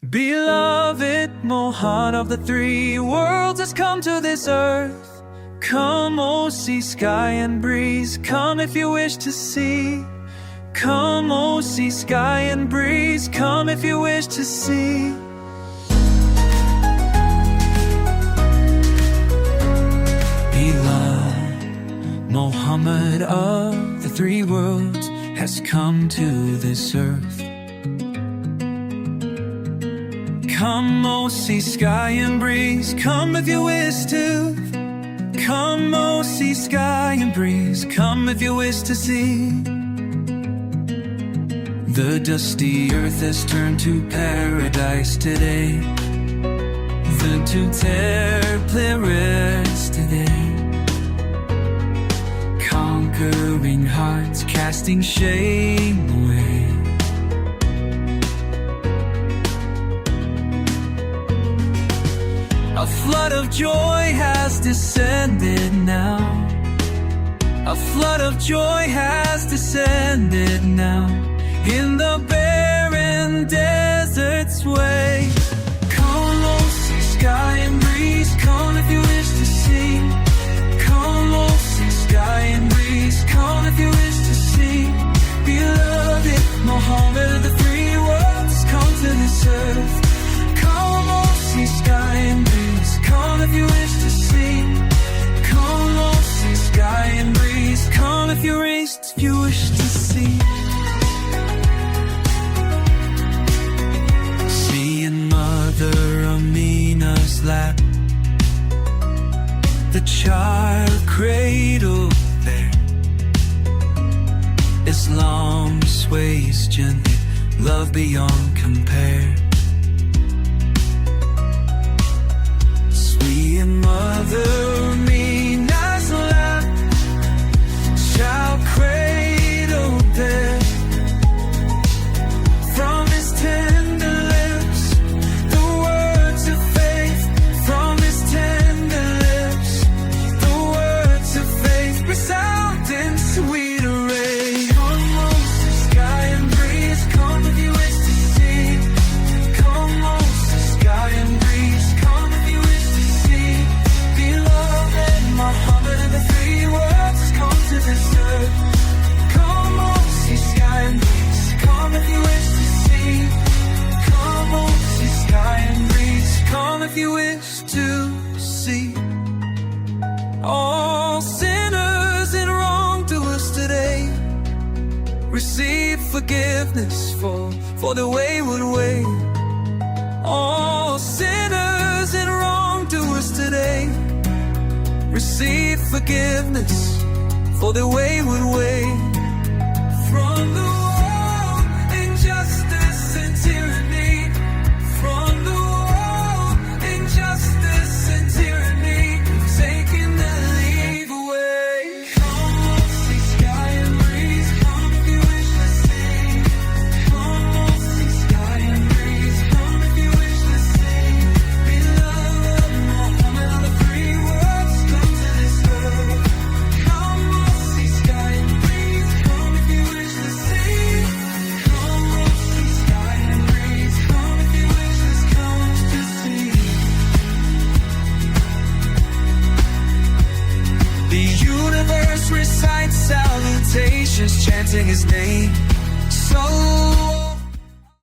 Beloved, Mohan of the three worlds has come to this earth. Come, O sea, sky and breeze, come if you wish to see. Come, O sea, sky and breeze, come if you wish to see. Beloved, Muhammad of the three worlds has come to this earth. Come, O sea, sky and breeze, come if you wish to. Come, O sea, sky and breeze, come if you wish to see. The dusty earth has turned to paradise today. The two-terre rest today. Conquering hearts, casting shame away. A flood of joy has descended now. A flood of joy has descended now. In the barren desert's way. Come, O sea, sky and breeze, come if you wish to see. Come, O sea, sky and breeze, come if you wish to see. Beloved, Muhammad of the three worlds, come to this earth. Come, O sea, sky and breeze, come if you wish to see. Come, O sea, sky and breeze, come if you wish to see. Seeing Mother Amina's lap, the child cradled there. Islam sways gently, love beyond compare. Sweet Mother Amina's lap, child cradled there. From his tender lips, the words of faith. From his tender lips, the words of faith resound in sweet array. Come, O sea, sky and breeze, come if you wish to see. Come, O sea, sky and breeze, come if you wish to see. Beloved, Muhammad of the three worlds has come to this earth. Come, O sea, sky and breeze, come if you wish to see. Come, O sea, sky and breeze, come if you wish to see. All sinners and wrongdoers today receive forgiveness for the wayward way. All sinners and wrongdoers today receive forgiveness for the wayward way. From the world, injustice and tyranny. From the world, injustice and tyranny, taking their leave away. Come, O sea, sky and breeze, come if you wish to see. Come, O sea, sky and breeze, come if you wish to see. Beloved, Muhammad of the three worlds, come to this earth. Come, O sea, sky and breeze, come if you wish to see. Come, O sea, sky and breeze, come if you wish to see. The universe recites salutations, chanting his name. So